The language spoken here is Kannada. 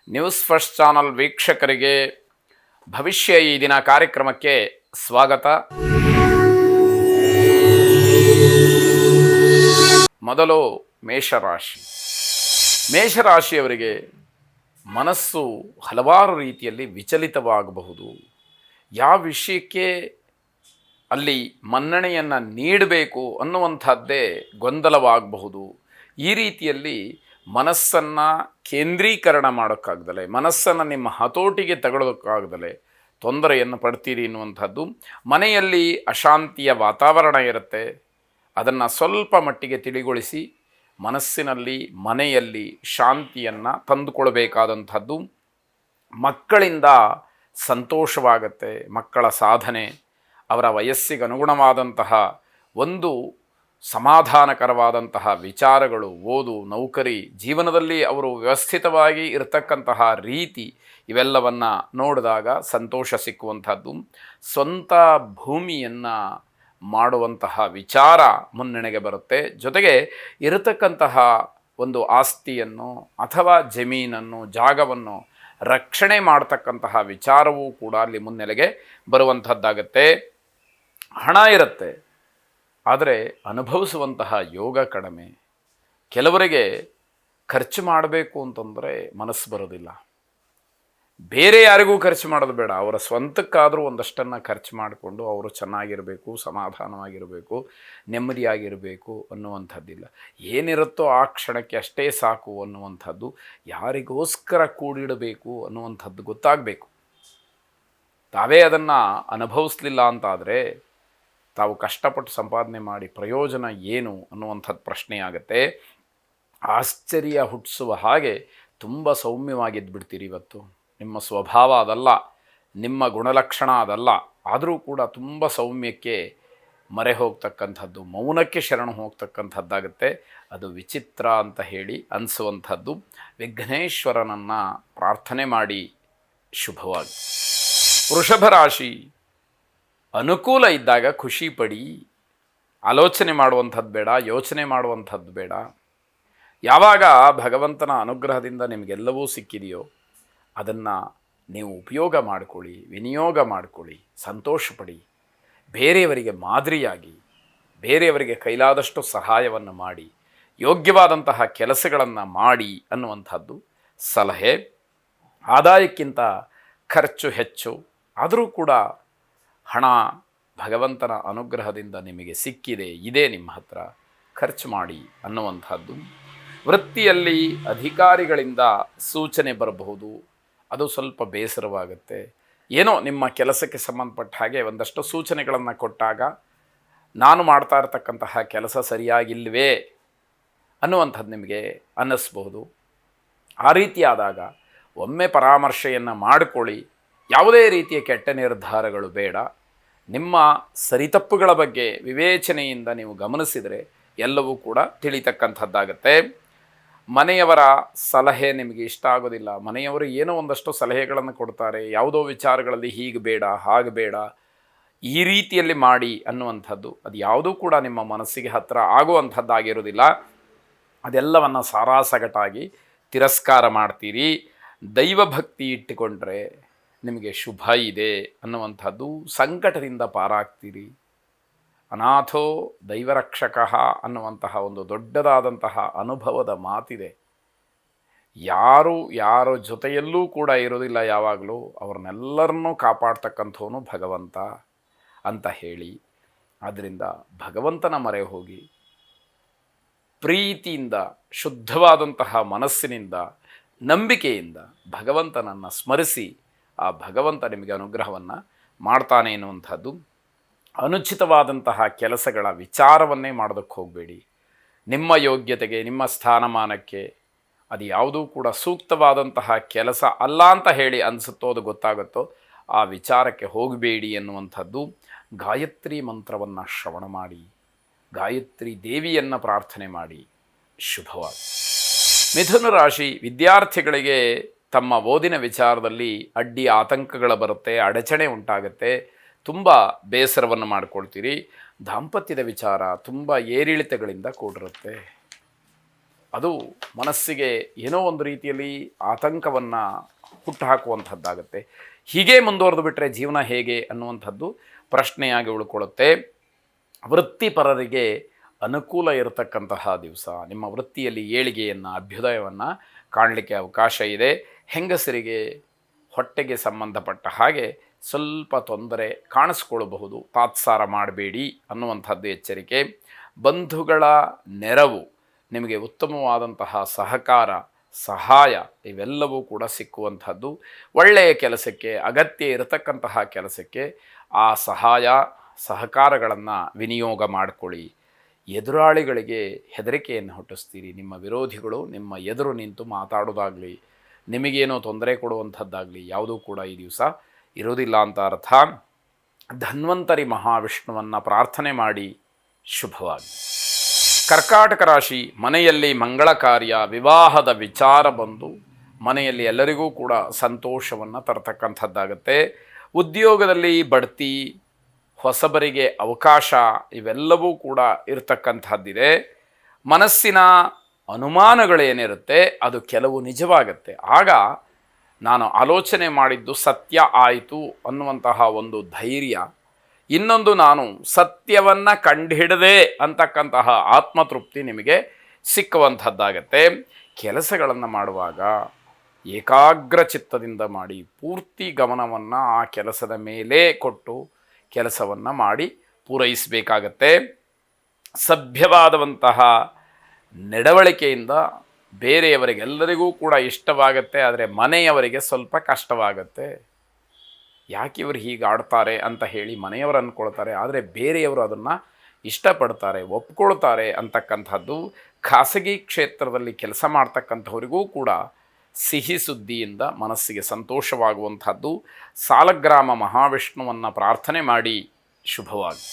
ನ್ಯೂಸ್ ಫಸ್ಟ್ ಚಾನಲ್ ವೀಕ್ಷಕರಿಗೆ ಭವಿಷ್ಯ ಈ ದಿನ ಕಾರ್ಯಕ್ರಮಕ್ಕೆ ಸ್ವಾಗತ. ಮೊದಲು ಮೇಷರಾಶಿ. ಮೇಷರಾಶಿಯವರಿಗೆ ಮನಸ್ಸು ಹಲವಾರು ರೀತಿಯಲ್ಲಿ ವಿಚಲಿತವಾಗಬಹುದು. ಯಾವ ವಿಷಯಕ್ಕೆ ಅಲ್ಲಿ ಮನ್ನಣೆಯನ್ನು ನೀಡಬೇಕು ಅನ್ನುವಂಥದ್ದೇ ಗೊಂದಲವಾಗಬಹುದು. ಈ ರೀತಿಯಲ್ಲಿ ಮನಸ್ಸನ್ನು ಕೇಂದ್ರೀಕರಣ ಮಾಡೋಕ್ಕಾಗ್ದಲೆ, ಮನಸ್ಸನ್ನು ನಿಮ್ಮ ಹತೋಟಿಗೆ ತಗೊಳ್ಳೋಕ್ಕಾಗ್ದಲೆ ತೊಂದರೆಯನ್ನು ಪಡ್ತೀರಿ ಎನ್ನುವಂಥದ್ದು. ಮನೆಯಲ್ಲಿ ಅಶಾಂತಿಯ ವಾತಾವರಣ ಇರುತ್ತೆ. ಅದನ್ನು ಸ್ವಲ್ಪ ಮಟ್ಟಿಗೆ ತಿಳಿಗೊಳಿಸಿ ಮನಸ್ಸಿನಲ್ಲಿ ಮನೆಯಲ್ಲಿ ಶಾಂತಿಯನ್ನು ತಂದುಕೊಳ್ಬೇಕಾದಂಥದ್ದು. ಮಕ್ಕಳಿಂದ ಸಂತೋಷವಾಗತ್ತೆ. ಮಕ್ಕಳ ಸಾಧನೆ, ಅವರ ವಯಸ್ಸಿಗೆ ಅನುಗುಣವಾದಂತಹ ಒಂದು ಸಮಾಧಾನಕರವಾದಂತಹ ವಿಚಾರಗಳು, ಓದು, ನೌಕರಿ, ಜೀವನದಲ್ಲಿ ಅವರು ವ್ಯವಸ್ಥಿತವಾಗಿ ಇರತಕ್ಕಂತಹ ರೀತಿ, ಇವೆಲ್ಲವನ್ನು ನೋಡಿದಾಗ ಸಂತೋಷ ಸಿಕ್ಕುವಂಥದ್ದು. ಸ್ವಂತ ಭೂಮಿಯನ್ನು ಮಾಡುವಂತಹ ವಿಚಾರ ಮುನ್ನಡೆಗೆ ಬರುತ್ತೆ. ಜೊತೆಗೆ ಇರತಕ್ಕಂತಹ ಒಂದು ಆಸ್ತಿಯನ್ನು ಅಥವಾ ಜಮೀನನ್ನು, ಜಾಗವನ್ನು ರಕ್ಷಣೆ ಮಾಡ್ತಕ್ಕಂತಹ ವಿಚಾರವೂ ಕೂಡ ಅಲ್ಲಿ ಮುನ್ನೆಲೆಗೆ ಬರುವಂಥದ್ದಾಗತ್ತೆ. ಹಣ ಇರುತ್ತೆ, ಆದರೆ ಅನುಭವಿಸುವಂತಹ ಯೋಗ ಕಡಿಮೆ. ಕೆಲವರಿಗೆ ಖರ್ಚು ಮಾಡಬೇಕು ಅಂತಂದರೆ ಮನಸ್ಸು ಬರೋದಿಲ್ಲ. ಬೇರೆ ಯಾರಿಗೂ ಖರ್ಚು ಮಾಡೋದು ಬೇಡ, ಅವರ ಸ್ವಂತಕ್ಕಾದರೂ ಒಂದಷ್ಟನ್ನು ಖರ್ಚು ಮಾಡಿಕೊಂಡು ಅವರು ಚೆನ್ನಾಗಿರಬೇಕು, ಸಮಾಧಾನವಾಗಿರಬೇಕು, ನೆಮ್ಮದಿಯಾಗಿರಬೇಕು ಅನ್ನುವಂಥದ್ದಿಲ್ಲ. ಏನಿರುತ್ತೋ ಆ ಕ್ಷಣಕ್ಕೆ ಅಷ್ಟೇ ಸಾಕು ಅನ್ನುವಂಥದ್ದು, ಯಾರಿಗೋಸ್ಕರ ಕೂಡಿಡಬೇಕು ಅನ್ನುವಂಥದ್ದು ಗೊತ್ತಾಗಬೇಕು. ತಾವೇ ಅದನ್ನು ಅನುಭವಿಸ್ಲಿಲ್ಲ ಅಂತಾದರೆ ತಾವು ಕಷ್ಟಪಟ್ಟು ಸಂಪಾದನೆ ಮಾಡಿ ಪ್ರಯೋಜನ ಏನು ಅನ್ನುವಂಥದ್ದು ಪ್ರಶ್ನೆಯಾಗತ್ತೆ. ಆಶ್ಚರ್ಯ ಹುಟ್ಟಿಸುವ ಹಾಗೆ ತುಂಬ ಸೌಮ್ಯವಾಗಿದ್ದುಬಿಡ್ತೀರಿ. ಇವತ್ತು ನಿಮ್ಮ ಸ್ವಭಾವ ಅದಲ್ಲ, ನಿಮ್ಮ ಗುಣಲಕ್ಷಣ ಅದಲ್ಲ, ಆದರೂ ಕೂಡ ತುಂಬ ಸೌಮ್ಯಕ್ಕೆ ಮರೆ ಹೋಗ್ತಕ್ಕಂಥದ್ದು, ಮೌನಕ್ಕೆ ಶರಣು ಹೋಗ್ತಕ್ಕಂಥದ್ದಾಗತ್ತೆ. ಅದು ವಿಚಿತ್ರ ಅಂತ ಹೇಳಿ ಅನಿಸುವಂಥದ್ದು. ವಿಘ್ನೇಶ್ವರನನ್ನು ಪ್ರಾರ್ಥನೆ ಮಾಡಿ ಶುಭವಾಗಿ. ವೃಷಭ ರಾಶಿ. ಅನುಕೂಲ ಇದ್ದಾಗ ಖುಷಿ ಪಡಿ. ಆಲೋಚನೆ ಮಾಡುವಂಥದ್ದು ಬೇಡ, ಯೋಚನೆ ಮಾಡುವಂಥದ್ದು ಬೇಡ. ಯಾವಾಗ ಭಗವಂತನ ಅನುಗ್ರಹದಿಂದ ನಿಮಗೆಲ್ಲವೂ ಸಿಕ್ಕಿದೆಯೋ ಅದನ್ನು ನೀವು ಉಪಯೋಗ ಮಾಡಿಕೊಳ್ಳಿ, ವಿನಿಯೋಗ ಮಾಡಿಕೊಳ್ಳಿ, ಸಂತೋಷಪಡಿ. ಬೇರೆಯವರಿಗೆ ಮಾದರಿಯಾಗಿ, ಬೇರೆಯವರಿಗೆ ಕೈಲಾದಷ್ಟು ಸಹಾಯವನ್ನು ಮಾಡಿ, ಯೋಗ್ಯವಾದಂತಹ ಕೆಲಸಗಳನ್ನು ಮಾಡಿ ಅನ್ನುವಂಥದ್ದು ಸಲಹೆ. ಆದಾಯಕ್ಕಿಂತ ಖರ್ಚು ಹೆಚ್ಚು, ಆದರೂ ಕೂಡ ಹಣ ಭಗವಂತನ ಅನುಗ್ರಹದಿಂದ ನಿಮಗೆ ಸಿಕ್ಕಿದೆ, ಇದೆ ನಿಮ್ಮ ಹತ್ರ, ಖರ್ಚು ಮಾಡಿ ಅನ್ನುವಂಥದ್ದು. ವೃತ್ತಿಯಲ್ಲಿ ಅಧಿಕಾರಿಗಳಿಂದ ಸೂಚನೆ ಬರಬಹುದು, ಅದು ಸ್ವಲ್ಪ ಬೇಸರವಾಗುತ್ತೆ. ಏನೋ ನಿಮ್ಮ ಕೆಲಸಕ್ಕೆ ಸಂಬಂಧಪಟ್ಟ ಹಾಗೆ ಒಂದಷ್ಟು ಸೂಚನೆಗಳನ್ನು ಕೊಟ್ಟಾಗ ನಾನು ಮಾಡ್ತಾ ಇರತಕ್ಕಂತಹ ಕೆಲಸ ಸರಿಯಾಗಿಲ್ವೇ ಅನ್ನುವಂಥದ್ದು ನಿಮಗೆ ಅನ್ನಿಸ್ಬಹುದು. ಆ ರೀತಿಯಾದಾಗ ಒಮ್ಮೆ ಪರಾಮರ್ಶೆಯನ್ನು ಮಾಡಿಕೊಳ್ಳಿ. ಯಾವುದೇ ರೀತಿಯ ಕೆಟ್ಟ ನಿರ್ಧಾರಗಳು ಬೇಡ. ನಿಮ್ಮ ಸರಿತಪ್ಪುಗಳ ಬಗ್ಗೆ ವಿವೇಚನೆಯಿಂದ ನೀವು ಗಮನಿಸಿದರೆ ಎಲ್ಲವೂ ಕೂಡ ತಿಳಿತಕ್ಕಂಥದ್ದಾಗತ್ತೆ. ಮನೆಯವರ ಸಲಹೆ ನಿಮಗೆ ಇಷ್ಟ ಆಗೋದಿಲ್ಲ. ಮನೆಯವರು ಏನೋ ಒಂದಷ್ಟು ಸಲಹೆಗಳನ್ನು ಕೊಡ್ತಾರೆ, ಯಾವುದೋ ವಿಚಾರಗಳಲ್ಲಿ ಹೀಗೆ ಬೇಡ, ಹಾಗೆ ಬೇಡ, ಈ ರೀತಿಯಲ್ಲಿ ಮಾಡಿ ಅನ್ನುವಂಥದ್ದು, ಅದು ಯಾವುದೂ ಕೂಡ ನಿಮ್ಮ ಮನಸ್ಸಿಗೆ ಹತ್ತಿರ ಆಗುವಂಥದ್ದಾಗಿರೋದಿಲ್ಲ. ಅದೆಲ್ಲವನ್ನು ಸಾರಾಸಗಟಾಗಿ ತಿರಸ್ಕಾರ ಮಾಡ್ತೀರಿ. ದೈವಭಕ್ತಿ ಇಟ್ಟುಕೊಂಡ್ರೆ ನಿಮಗೆ ಶುಭ ಇದೆ ಅನ್ನುವಂಥದ್ದು. ಸಂಕಟದಿಂದ ಪಾರಾಗ್ತೀರಿ. ಅನಾಥೋ ದೈವರಕ್ಷಕಃ ಅನ್ನುವಂತಹ ಒಂದು ದೊಡ್ಡದಾದಂತಹ ಅನುಭವದ ಮಾತಿದೆ. ಯಾರ ಜೊತೆಯಲ್ಲೂ ಕೂಡ ಇರೋದಿಲ್ಲ, ಯಾವಾಗಲೂ ಅವ್ರನ್ನೆಲ್ಲರನ್ನೂ ಕಾಪಾಡ್ತಕ್ಕಂಥವನು ಭಗವಂತ ಅಂತ ಹೇಳಿ. ಆದ್ದರಿಂದ ಭಗವಂತನ ಮೊರೆ ಹೋಗಿ ಪ್ರೀತಿಯಿಂದ, ಶುದ್ಧವಾದಂತಹ ಮನಸ್ಸಿನಿಂದ, ನಂಬಿಕೆಯಿಂದ ಭಗವಂತನನ್ನು ಸ್ಮರಿಸಿ ಆ ಭಗವಂತ ನಿಮಗೆ ಅನುಗ್ರಹವನ್ನು ಮಾಡ್ತಾನೆ ಎನ್ನುವಂಥದ್ದು. ಅನುಚಿತವಾದಂತಹ ಕೆಲಸಗಳ ವಿಚಾರವನ್ನೇ ಮಾಡೋದಕ್ಕೆ ಹೋಗಬೇಡಿ. ನಿಮ್ಮ ಯೋಗ್ಯತೆಗೆ, ನಿಮ್ಮ ಸ್ಥಾನಮಾನಕ್ಕೆ ಅದು ಯಾವುದೂ ಕೂಡ ಸೂಕ್ತವಾದಂತಹ ಕೆಲಸ ಅಲ್ಲ ಅಂತ ಹೇಳಿ ಅನಿಸುತ್ತೋ, ಅದು ಗೊತ್ತಾಗುತ್ತೋ, ಆ ವಿಚಾರಕ್ಕೆ ಹೋಗಬೇಡಿ ಎನ್ನುವಂಥದ್ದು. ಗಾಯತ್ರಿ ಮಂತ್ರವನ್ನು ಶ್ರವಣ ಮಾಡಿ, ಗಾಯತ್ರಿ ದೇವಿಯನ್ನು ಪ್ರಾರ್ಥನೆ ಮಾಡಿ ಶುಭವಾಗಿ. ಮಿಥುನ ರಾಶಿ. ವಿದ್ಯಾರ್ಥಿಗಳಿಗೆ ತಮ್ಮ ಓದಿನ ವಿಚಾರದಲ್ಲಿ ಅಡ್ಡಿ ಆತಂಕಗಳು ಬರುತ್ತೆ, ಅಡಚಣೆ ಉಂಟಾಗುತ್ತೆ, ತುಂಬ ಬೇಸರವನ್ನು ಮಾಡಿಕೊಳ್ತೀರಿ. ದಾಂಪತ್ಯದ ವಿಚಾರ ತುಂಬ ಏರಿಳಿತಗಳಿಂದ ಕೂಡಿರುತ್ತೆ. ಅದು ಮನಸ್ಸಿಗೆ ಏನೋ ಒಂದು ರೀತಿಯಲ್ಲಿ ಆತಂಕವನ್ನು ಹುಟ್ಟುಹಾಕುವಂಥದ್ದಾಗತ್ತೆ. ಹೀಗೆ ಮುಂದುವರೆದು ಬಿಟ್ಟರೆ ಜೀವನ ಹೇಗೆ ಅನ್ನುವಂಥದ್ದು ಪ್ರಶ್ನೆಯಾಗಿ ಉಳ್ಕೊಳ್ಳುತ್ತೆ. ವೃತ್ತಿಪರರಿಗೆ ಅನುಕೂಲ ಇರತಕ್ಕಂತಹ ದಿವಸ. ನಿಮ್ಮ ವೃತ್ತಿಯಲ್ಲಿ ಏಳಿಗೆಯನ್ನು, ಅಭ್ಯುದಯವನ್ನು ಕಾಣಲಿಕ್ಕೆ ಅವಕಾಶ ಇದೆ. ಹೆಂಗಸರಿಗೆ ಹೊಟ್ಟೆಗೆ ಸಂಬಂಧಪಟ್ಟ ಹಾಗೆ ಸ್ವಲ್ಪ ತೊಂದರೆ ಕಾಣಿಸ್ಕೊಳ್ಬಹುದು, ತಾತ್ಸಾರ ಮಾಡಬೇಡಿ ಅನ್ನುವಂಥದ್ದು ಎಚ್ಚರಿಕೆ. ಬಂಧುಗಳ ನೆರವು, ನಿಮಗೆ ಉತ್ತಮವಾದಂತಹ ಸಹಕಾರ, ಸಹಾಯ ಇವೆಲ್ಲವೂ ಕೂಡ ಸಿಕ್ಕುವಂಥದ್ದು. ಒಳ್ಳೆಯ ಕೆಲಸಕ್ಕೆ, ಅಗತ್ಯ ಇರತಕ್ಕಂತಹ ಕೆಲಸಕ್ಕೆ ಆ ಸಹಾಯ ಸಹಕಾರಗಳನ್ನು ವಿನಿಯೋಗ ಮಾಡಿಕೊಳ್ಳಿ. ಎದುರಾಳಿಗಳಿಗೆ ಹೆದರಿಕೆಯನ್ನು ಹುಟ್ಟಿಸ್ತೀರಿ. ನಿಮ್ಮ ವಿರೋಧಿಗಳು ನಿಮ್ಮ ಎದುರು ನಿಂತು ಮಾತಾಡೋದಾಗಲಿ, ನಿಮಗೇನೋ ತೊಂದರೆ ಕೊಡುವಂಥದ್ದಾಗಲಿ ಯಾವುದೂ ಕೂಡ ಈ ದಿವಸ ಇರೋದಿಲ್ಲ ಅಂತ ಅರ್ಥ. ಧನ್ವಂತರಿ ಮಹಾವಿಷ್ಣುವನ್ನು ಪ್ರಾರ್ಥನೆ ಮಾಡಿ. ಶುಭವಾಗಿ. ಕರ್ಕಾಟಕ ರಾಶಿ, ಮನೆಯಲ್ಲಿ ಮಂಗಳ ಕಾರ್ಯ, ವಿವಾಹದ ವಿಚಾರ ಬಂದು ಮನೆಯಲ್ಲಿ ಎಲ್ಲರಿಗೂ ಕೂಡ ಸಂತೋಷವನ್ನು ತರತಕ್ಕಂಥದ್ದಾಗತ್ತೆ. ಉದ್ಯೋಗದಲ್ಲಿ ಬಡ್ತಿ, ಹೊಸಬರಿಗೆ ಅವಕಾಶ ಇವೆಲ್ಲವೂ ಕೂಡ ಇರತಕ್ಕಂಥದ್ದಿದೆ. ಮನಸ್ಸಿನ ಅನುಮಾನಗಳೇನಿರುತ್ತೆ ಅದು ಕೆಲವು ನಿಜವಾಗತ್ತೆ. ಆಗ ನಾನು ಆಲೋಚನೆ ಮಾಡಿದ್ದು ಸತ್ಯ ಆಯಿತು ಅನ್ನುವಂತಹ ಒಂದು ಧೈರ್ಯ, ಇನ್ನೊಂದು ನಾನು ಸತ್ಯವನ್ನು ಕಂಡುಹಿಡದೆ ಅಂತಕ್ಕಂತಹ ಆತ್ಮತೃಪ್ತಿ ನಿಮಗೆ ಸಿಕ್ಕುವಂಥದ್ದಾಗತ್ತೆ. ಕೆಲಸಗಳನ್ನು ಮಾಡುವಾಗ ಏಕಾಗ್ರ ಚಿತ್ತದಿಂದ ಮಾಡಿ, ಪೂರ್ತಿ ಗಮನವನ್ನು ಆ ಕೆಲಸದ ಮೇಲೆ ಕೊಟ್ಟು ಕೆಲಸವನ್ನು ಮಾಡಿ ಪೂರೈಸಬೇಕಾಗತ್ತೆ. ಸಭ್ಯವಾದಂತಹ ನಡವಳಿಕೆಯಿಂದ ಬೇರೆಯವರಿಗೆಲ್ಲರಿಗೂ ಕೂಡ ಇಷ್ಟವಾಗತ್ತೆ, ಆದರೆ ಮನೆಯವರಿಗೆ ಸ್ವಲ್ಪ ಕಷ್ಟವಾಗತ್ತೆ. ಯಾಕೆ ಇವರು ಹೀಗೆ ಆಡ್ತಾರೆ ಅಂತ ಹೇಳಿ ಮನೆಯವರು ಅಂದ್ಕೊಳ್ತಾರೆ, ಆದರೆ ಬೇರೆಯವರು ಅದನ್ನು ಇಷ್ಟಪಡ್ತಾರೆ, ಒಪ್ಕೊಳ್ತಾರೆ ಅಂತಕ್ಕಂಥದ್ದು. ಖಾಸಗಿ ಕ್ಷೇತ್ರದಲ್ಲಿ ಕೆಲಸ ಮಾಡ್ತಕ್ಕಂಥವರಿಗೂ ಕೂಡ ಸಿಹಿ ಸುದ್ದಿಯಿಂದ ಮನಸ್ಸಿಗೆ ಸಂತೋಷವಾಗುವಂಥದ್ದು. ಸಾಲಗ್ರಾಮ ಮಹಾವಿಷ್ಣುವನ್ನು ಪ್ರಾರ್ಥನೆ ಮಾಡಿ. ಶುಭವಾಗಿ.